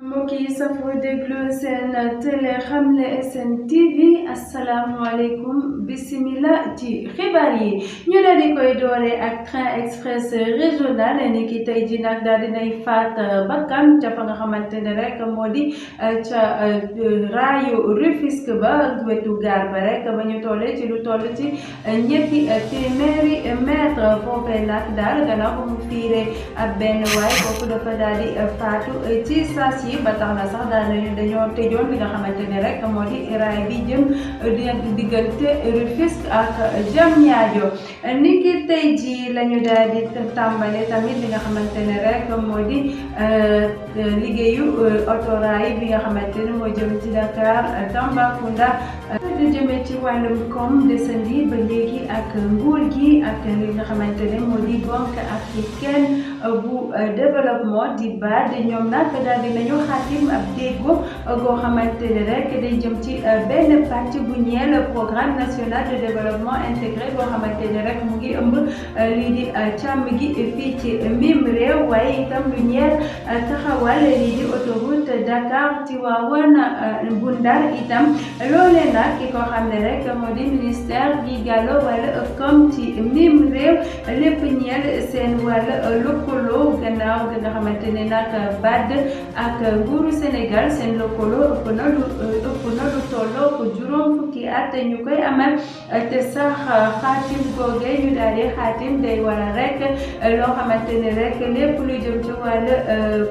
mbokk yi safoo déglu seen télé Xamle SN TV asalaamualeykum bisimila ci xibaar yi ñu daal di koy doore ak train express régional ni ki tey ji nag daal dinay faat bakkan ca fa nga xamante ne rek moo di ca raayu Rufisque ba wetu gaar ba rek ba ñu tollee ci lu toll ci ñetti téeméeri mètre foofee nag daal gannaaw ba mu fiiree ab benn waay kooku dafa daal di faatu ci saas yi ba tax na sax dañoo tëjoon li nga xamante ne rek moo di raay bi jëm diggante Rufisque ak Diamniadio ni ki tey ji lañu daal di tàmbale tamit li nga xamante ne rek moo di liggéeyu autorail bi nga xamante ne moo jëm ci Dakar Tambacounda di jëmee ci wàllum koom desandi ba léegi ak nguur gi ak li nga xamante ne moo di banque africaine bu développement di BAD ñoom nag daal di nañu xaatim ab déggoo goo xamante ne rek day jëm ci benn pàcc bu ñeel programme national de développement intégré boo xamante ne rek mu ngi ëmb lii di càmm gi fii ci mim réew waaye itam lu ñeel taxawal lii di autoroute Dakar Tivaouane bu Ndar itam loolee nag ki ko xam ne rek moo di ministère gi gàllo wala comme ci mim réew lépp ñeel seen wàll lëkkaloo gannaaw ga nga xamante ne nag BAD ak nguuru Sénégal seen lëkkaloo ëpp na lu tolloo ko juróom fukki at ñu koy amal te sax xaatim googe ñu daal di xaatim day wara rek loo xamante ne rek lépp lu jëm ci wàll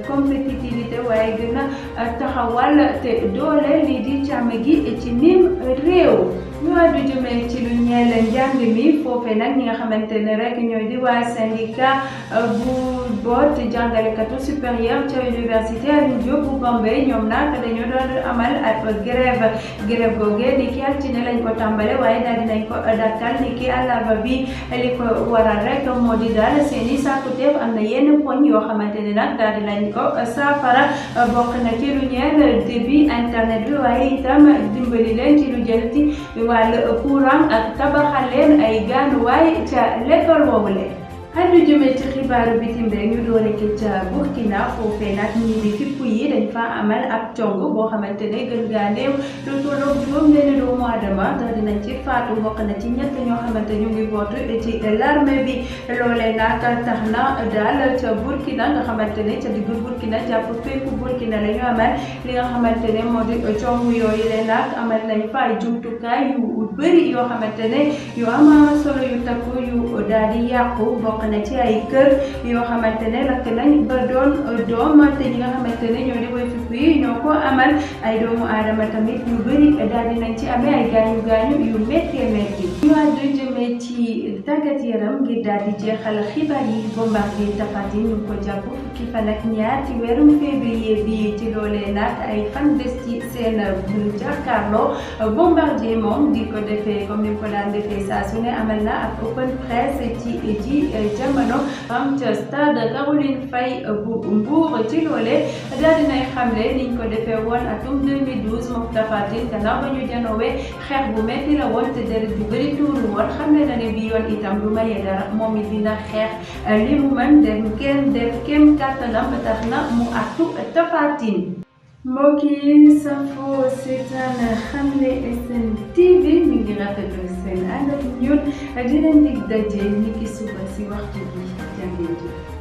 compétitivité waaye gën a taxawal te doole lii di càmm gi ci mim réew ñu àddu jëmee ci lu ñeel njàng mi foofe nag ñi nga xamante ne rek ñooy di waa syndicat bu boot jàngalekatu supérieur ca université Alioune Diop bu Bambey ñoom nag dañoo doon amal ab grève googe ni ki altine lañ ko tàmbale waaye daal dinañ ko dakkal ni ki àllarba bi li ko waral rek moo di daal seeni sàkkuteef am na yenn poñ yoo xamante ne nag daal dinañ ko saafara bokk na ci lu ñeel débit internet bi waaye itam dimbali leen ci lu jël ci wàllu courant ak tabaxal leen ay gaanuwaay ca l'école woowule addu jëmee ci xibaaru bitim réew ñu doore ke ca Burkina foofee nag ñii di fipp yi dañ fa amal ab cong boo xamante ne gën gaa néew lu tolloog juróom benn doomu aadama daal dinañ ci faatu bokk na ci ñett ñoo xamante ñu ngi bootu ci l'armée bi loolee nag tax na daal ca Burkina nga xamante ne ca diggu Burkina jàpp fépp Burkina la ñu amal li nga xamante ne moo di cong yooyu leen nag amal nañ fa ay jumtukaay yu bëri yoo xamante ne yu am solo yu takku yu daal di yàqu bokk na ci ay kër yoo xamante ne lakk nañ ba doon doom te ñi nga xamante ne ñoo di woy fipp yi ñoo ko amal ay doomu aadama tamit yu bëri daal di nañ ci amee ay gaañu yu méttee métti ñu àddu jëmee ci tàggat yaram ngir daal di jeexal xibaar yi Bombardier Tapha Tine ñu ngi ko jàpp fukki fan ak ñaar ci weerum février bi ci loolee nag ay fan des ci seen jàkkaarloo Bombardier moom di ko defee comme ni mu ko daan defee saa su ne amal na ak open press ci jamono am ca stade Caroline Faye bu Mbour ci loolee daal dinay xamle niñ ko defee woon atum 2012 moom Tapha Tine gannaaw ba ñu janoowee xeex bu metti la woon te deret bu bëri tuuru woon xamle na ne bi yoon itam du maye dara moom it dina xeex li mu mën def kem kàttanam ba tax na mu artu Tapha Tine mbokk yi safoo seetaan Xamle SN TV ñu ngi rafetlu seen ànd ak ñun di leen dig daje ni ki suba si waxtu bi jàngeen jëf